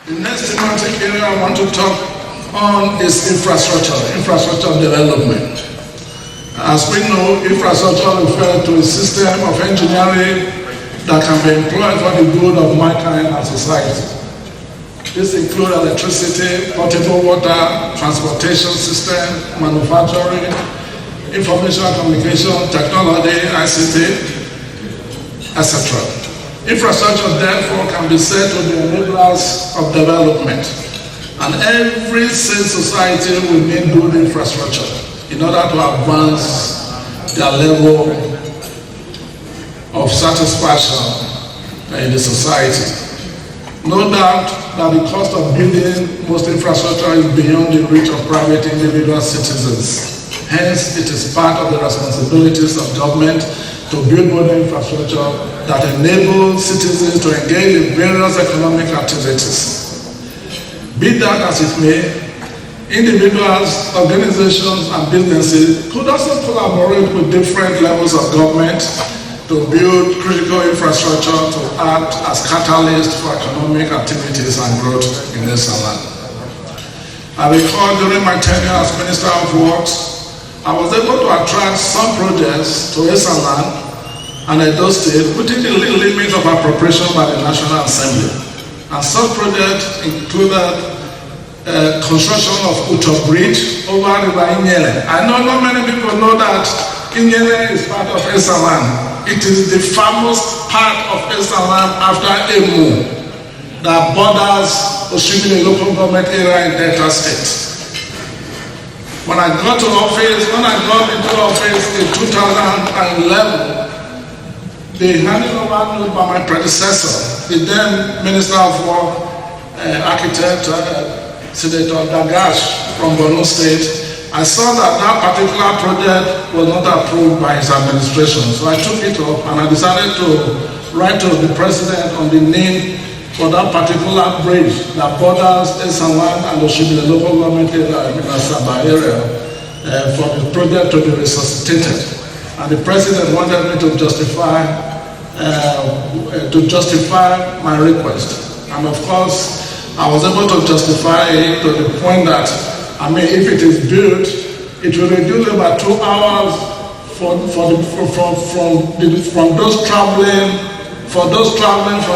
The next thematic area I want to talk on is infrastructure development. As we know, infrastructure refers to a system of engineering that can be employed for the good of mankind and society. This includes electricity, potable water, transportation system, manufacturing, information communication, technology, ICT, etc. Infrastructure, therefore, can be said to be enablers of development. And every sane society will need good infrastructure in order to advance their level of satisfaction in the society. No doubt that the cost of building most infrastructure is beyond the reach of private individual citizens. Hence, it is part of the responsibilities of government to build modern infrastructure that enables citizens to engage in various economic activities. Be that as it may, individuals, organizations, and businesses could also collaborate with different levels of government to build critical infrastructure to act as catalysts for economic activities and growth in Esanland. I recall during my tenure as Minister of Works, I was able to attract some projects to Esanland and Edo State within the limit of appropriation by the National Assembly. And some projects included construction of Uto Bridge over River Inyele. I know not many people know that Inyele is part of Esanland. It is the farthest part of Esanland after Emu that borders Oshimile local government area in Delta State. When I got into office in 2011, they handed over note by my predecessor, the then Minister of Work, Architect, Senator Dagash from Borno State. I saw that that particular project was not approved by his administration, so I took it up and I decided to write to the President on the name for that particular bridge that borders Esanland and Oshimile local government area in Asaba area for the project to be resuscitated. And the President wanted me to justify my request. And of course, I was able to justify it to the point that, if it is built, it will reduce about 2 hours from those traveling from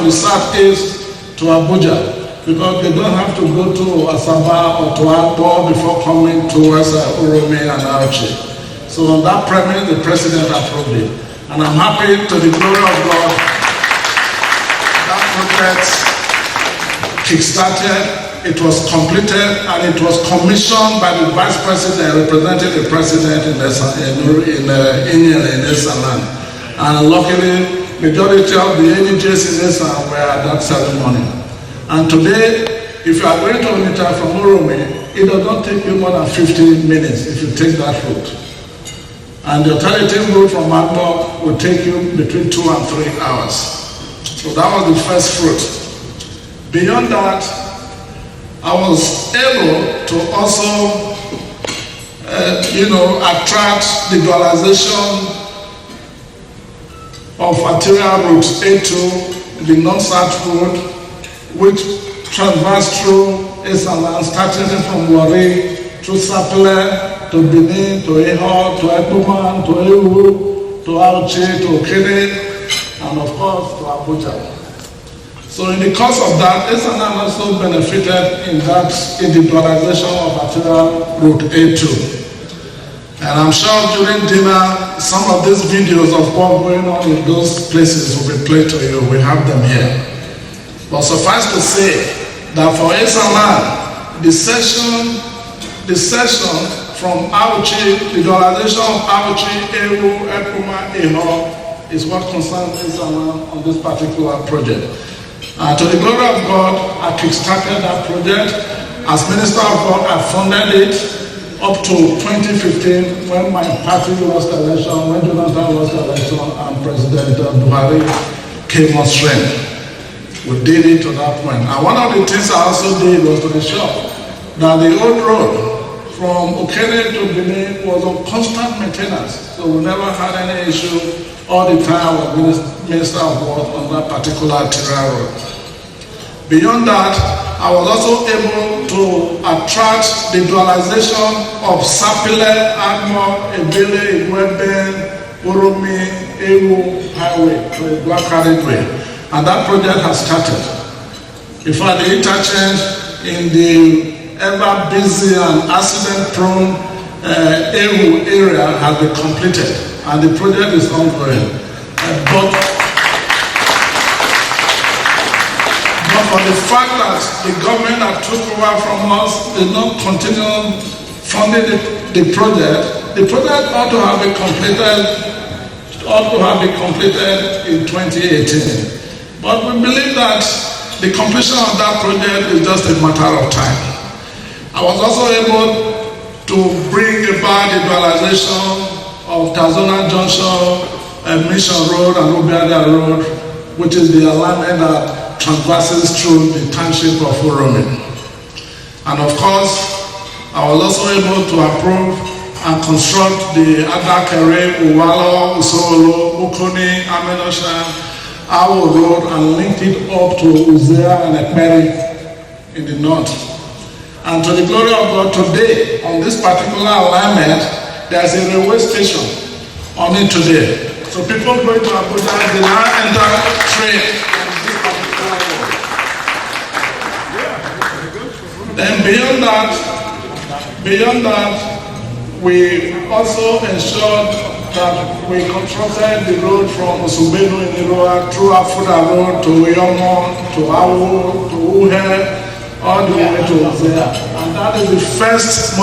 the southeast to Abuja, because they don't have to go to Asaba or to Akpo before coming towards Orome and Auchi. So on that premise, the President approved it. And I'm happy, to the glory of God, that project kick-started, it was completed, and it was commissioned by the Vice President, representing the President in Esanland. And luckily, majority of the ADJs in Esanland were at that ceremony. And today, if you are going to Onitsha from Orome, it does not take you more than 15 minutes if you take that route. And the alternative route from Akpo will take you between 2 and 3 hours. So that was the first fruit. Beyond that, I was able to also, attract the dualization of arterial routes A2, the north-south road, which traversed through Esanland, starting from Wari, through Sapele, to Benin, to Eho, to Ekpuman, to Ewu, to Auchi, to Okene, and of course to Abuja. So in the course of that, Esanland also benefited in the dualization of arterial route A2. And I'm sure during dinner, some of these videos of what's going on in those places will be played to you. We have them here. But suffice to say that for Esanland, the session from Auchi, the dualization of Auchi, Ewu, Ekuma, Eho, is what concerns Esanland on this particular project. And to the glory of God, I kick-started that project. As Minister of God, I funded it up to 2015, when my party lost the election, when Jonathan lost the election, and President Buhari came on strength. We did it to that point. And one of the things I also did was to ensure that the old road from Okene to Benin was on constant maintenance. So we never had any issue all the time with Minister of Works on that particular arterial road. Beyond that, I was also able to attract the dualization of Sapele, Agmo, Ebele, Igweben, Oromi, Ewu Highway to a black carriageway. And that project has started. In fact, the interchange in the ever busy and accident-prone Ewu area has been completed, and the project is ongoing. But for the fact that the government that took over from us did not continue funding the project ought to have been completed in 2018. But we believe that the completion of that project is just a matter of time. I was also able to bring about the dualization of Tazona Junction, Mission Road and Obiada Road, which is the alignment that traverses through the township of Oromi. And of course, I was also able to approve and construct the Adakere, Uwalo, Usolo, Ukoni, Amenosha, Awo Road, and linked it up to Uzea and Ekperi in the north. And to the glory of God, today, on this particular alignment, there's a railway station on it today. So people going to Abuja, they now enter train. Then beyond that, we also ensured that we constructed the road from Osubenu in Iroa through Afuda Road to Uyomo, to Awu, to Uhe, all the way to Ozea. And that is the first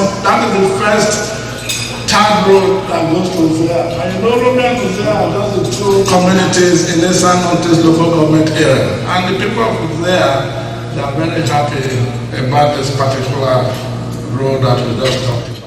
third road that goes to Ozea. And you know, Oromi and Ozea are just the two communities in Esanland local government area. And the people of Ozea, they are very happy about this particular road that we just talked about.